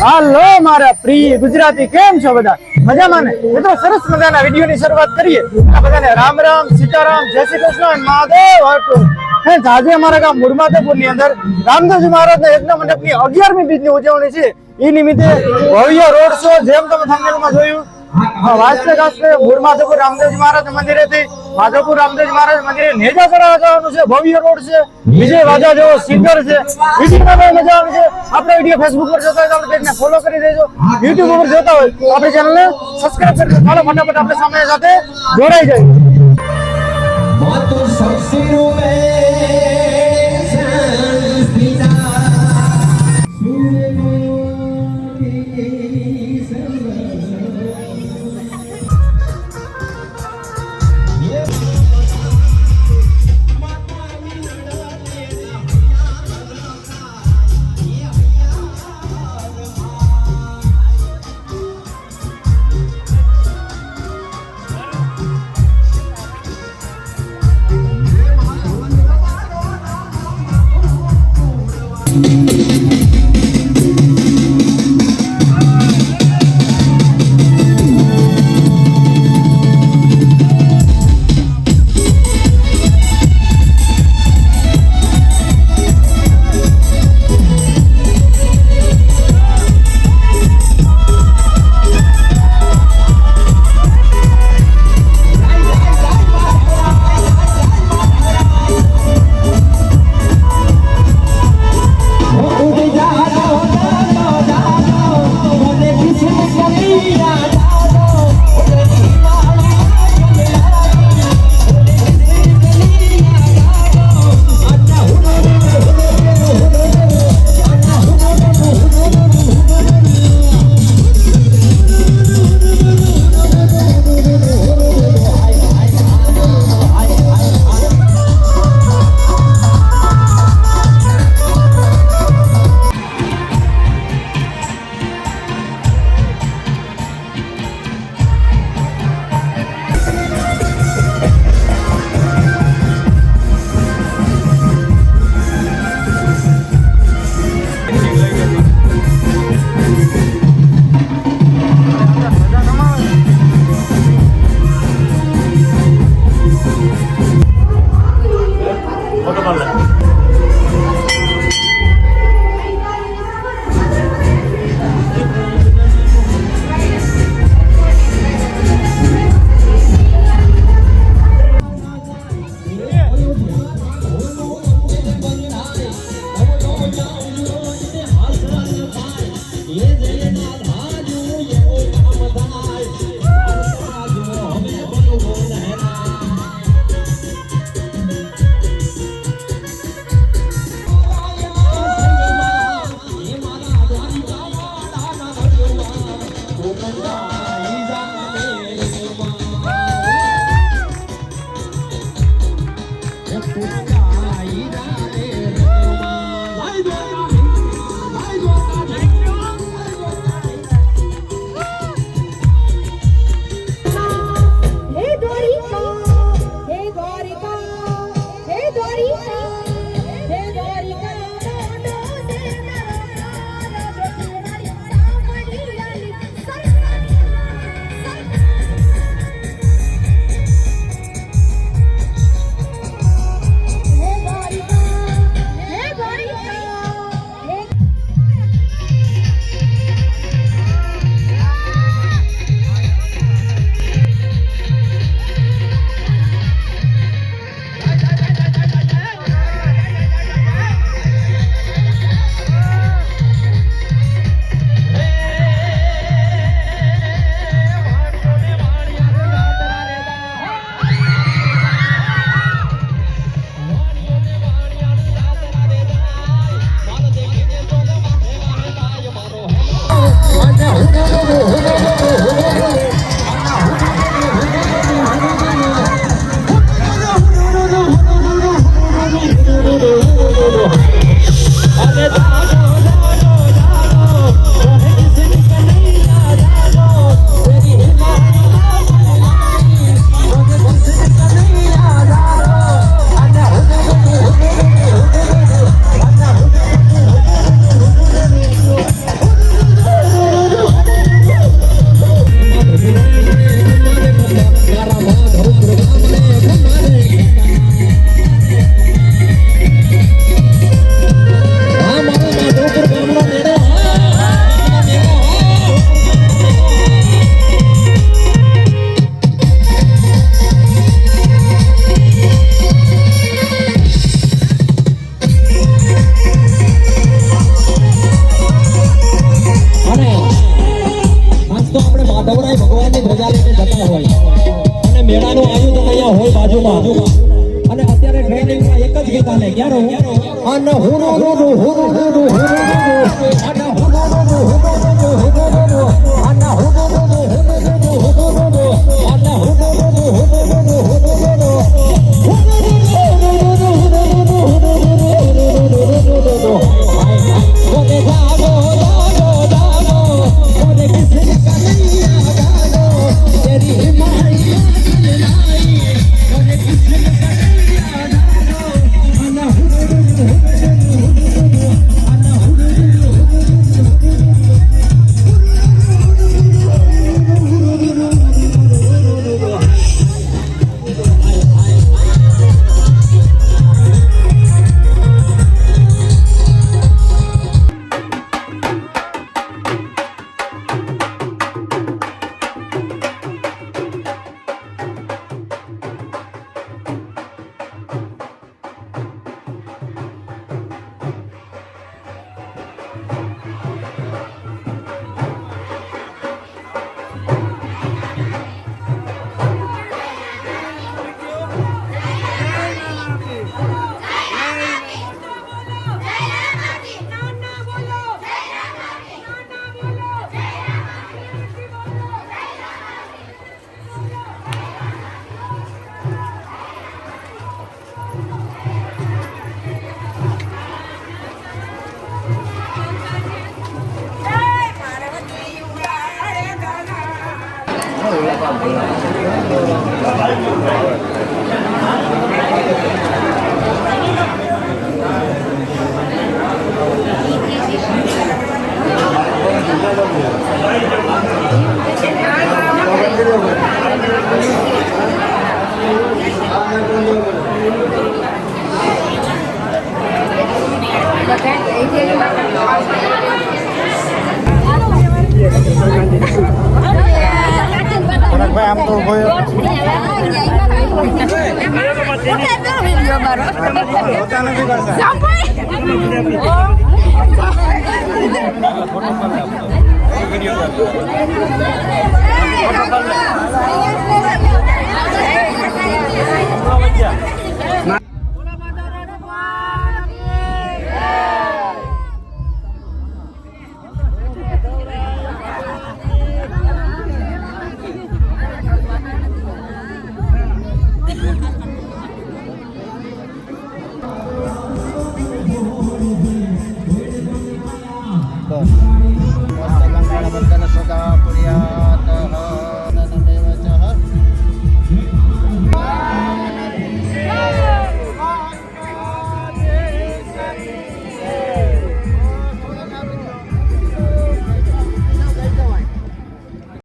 હાલો મારા પ્રિય ગુજરાતી, કેમ છો બધા? મજામાં ને? મિત્રો, સરસ મજાના વિડીયોની શરૂઆત કરીએ. બધાને રામ રામ, સીતારામ, જય શ્રી કૃષ્ણ, મહાદેવ હરતો. આજે અમારા ગામ મૂળમાધવપુર ની અંદર રામદેવજી મહારાજના યજ્ઞ મંડપની 11મી બીજની ઉજવણી છે. એ નિમિત્તે ભવ્ય રોડ શો, જેમ તમે થંબનેલમાં જોયું, વાસ્તે મૂળમાધવપુર રામદેવજી મહારાજ મંદિરેથી માધવપુર રામદેવજી મહારાજ મંદિરે નેજા ચડાવવા જવાનું છે. ભવ્ય રોડ છે, વિજય વાજા જેવો સિંગર છે. વિડીયોમાં મજા આવે છે. આપણે વિડીયો ફેસબુક પર જોતા હોય તો આપણે પેજને ફોલો કરી દેજો. યુટ્યુબ ઉપર જોતા હોય તો આપણી ચેનલને સબસ્ક્રાઇબ કરી દેજો. ચાલો ફટાફટ આપણે સામે સાથે જોડાઈ જાય. બાજુમાં અને અત્યારે ટ્રેનિંગમાં એક જ ગીત આલે ક્યારો અને હુરો હુરો હુરો હુરો હુરો અને હુરો હુરો હુરો હુરો અને હુરો હુરો હુરો હુરો અને હુરો હુરો ભાઈ આમ તો હોતા નથી કરતા